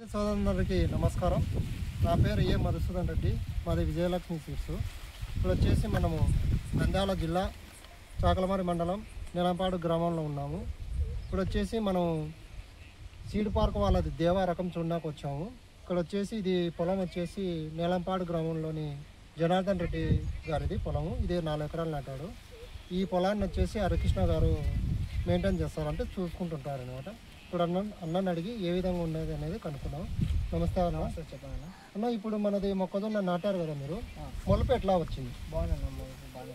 సోదరులందరికీ నమస్కారం. నా పేరు ఏ మధుసూదన్ రెడ్డి, మాది విజయలక్ష్మి సీడ్స్. ఇప్పుడు వచ్చేసి మనము నంద్యాల జిల్లా చాకలమారి మండలం నీలంపాడు గ్రామంలో ఉన్నాము. ఇప్పుడు వచ్చేసి మనం సీడ్ పార్క్ వాళ్ళది దేవా రకం చూడడానికి వచ్చాము. ఇక్కడ వచ్చేసి ఇది పొలం వచ్చేసి నీలంపాడు గ్రామంలోని జనార్దన్ రెడ్డి గారిది పొలము. ఇది 4 ఎకరాలు నాటాడు. ఈ పొలాన్ని వచ్చేసి హరికృష్ణ గారు మెయింటైన్ చేస్తారంటే చూసుకుంటుంటారు అనమాట. ఇప్పుడు అన్నని అడిగి ఏ విధంగా ఉన్నది అనేది కనుక్కున్నాం. నమస్తే అన్న. చెప్పండి అన్న, ఇప్పుడు మనది మొక్కజొన్న నాటారు కదా మీరు, మొలపు ఎట్లా వచ్చింది?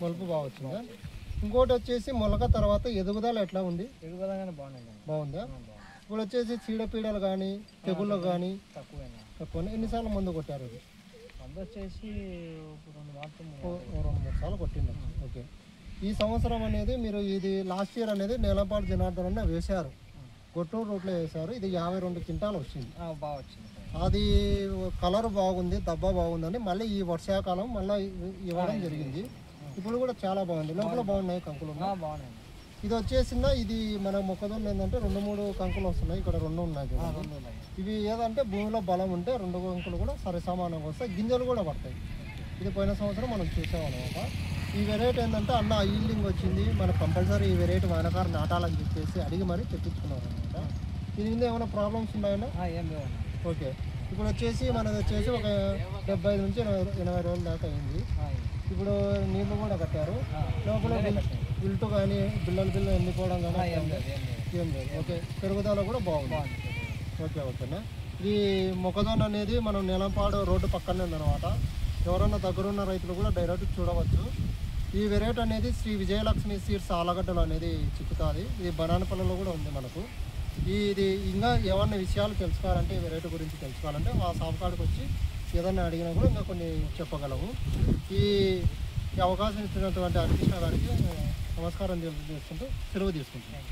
మొలపు బాగా వచ్చిందా? ఇంకోటి వచ్చేసి మొలక తర్వాత ఎదుగుదల ఎట్లా ఉంది? బాగుందా? ఇప్పుడు వచ్చేసి చీడపీడలు కానీ తెగుళ్ళు కానీ తక్కువ. ఎన్నిసార్లు మందు కొట్టారు? అది వచ్చేసి 2-3 సార్లు కొట్టింది. ఓకే. ఈ సంవత్సరం అనేది మీరు ఇది లాస్ట్ ఇయర్ అనేది నీలంపాడు జనార్దన్ అన్న వేశారు, గొట్టూరు రోడ్లో వేశారు. ఇది 52 క్వింటాలు వచ్చింది. బాగా వచ్చింది. అది కలర్ బాగుంది, దబ్బా బాగుందని మళ్ళీ ఈ వర్షాకాలం మళ్ళీ ఇవ్వడం జరిగింది. ఇప్పుడు కూడా చాలా బాగుంది. లోపల బాగున్నాయి కంకులు. బాగున్నాయి. ఇది వచ్చేసిందా, ఇది మన మొక్కజొన్న ఏంటంటే 2-3 కంకులు వస్తున్నాయి. ఇక్కడ 2 ఉన్నాయి. ఇవి ఏదంటే భూమిలో బలం ఉంటే 2 కంకులు కూడా సరి సమానంగా వస్తాయి, గింజలు కూడా పడతాయి. ఇది పోయిన సంవత్సరం మనం చూసామన్నమాట. ఈ వెరైటీ ఏంటంటే అన్న ఈల్డింగ్ వచ్చింది, మనకు కంపల్సరీ ఈ వెరైటీ వానకారు నాటాలని చెప్పేసి అడిగి మరీ తెప్పించుకున్నాం అనమాట. దీని మీద ఏమైనా ప్రాబ్లమ్స్ ఉన్నాయన్నా? ఏం లేదు. ఓకే. ఇప్పుడు వచ్చేసి మనది వచ్చేసి ఒక 75 నుంచి 80 రోజుల దాకా అయింది. ఇప్పుడు నీళ్ళు కూడా కట్టారు. లోపల విల్టు కానీ బిల్లలు ఎండిపోవడం కానీ ఏం లేదు. ఓకే. పెరుగుదల కూడా బాగుంది. ఓకేనా. ఈ మొక్కజొన్న అనేది మనం నీలంపాడు రోడ్డు పక్కనే ఉందన్నమాట. ఎవరన్నా దగ్గరున్న రైతులు కూడా డైరెక్ట్ చూడవచ్చు. ఈ వెరైటీ అనేది శ్రీ విజయలక్ష్మి సీడ్స్ ఆలగడ్డలు అనేది చిక్కుతుంది. ఇది బనానపల్లిలో కూడా ఉంది మనకు. ఇది ఇంకా ఏమన్నా విషయాలు తెలుసుకోవాలంటే, ఈ వెరైటీ గురించి తెలుసుకోవాలంటే ఆ షాప్ కాడికి వచ్చి ఏదన్నా అడిగినా కూడా ఇంకా కొన్ని చెప్పగలము. ఈ అవకాశం ఇచ్చినటువంటి హరికృష్ణ గారికి నమస్కారం తెలియజేస్తుంటూ సెలవు తీసుకుంటున్నాను.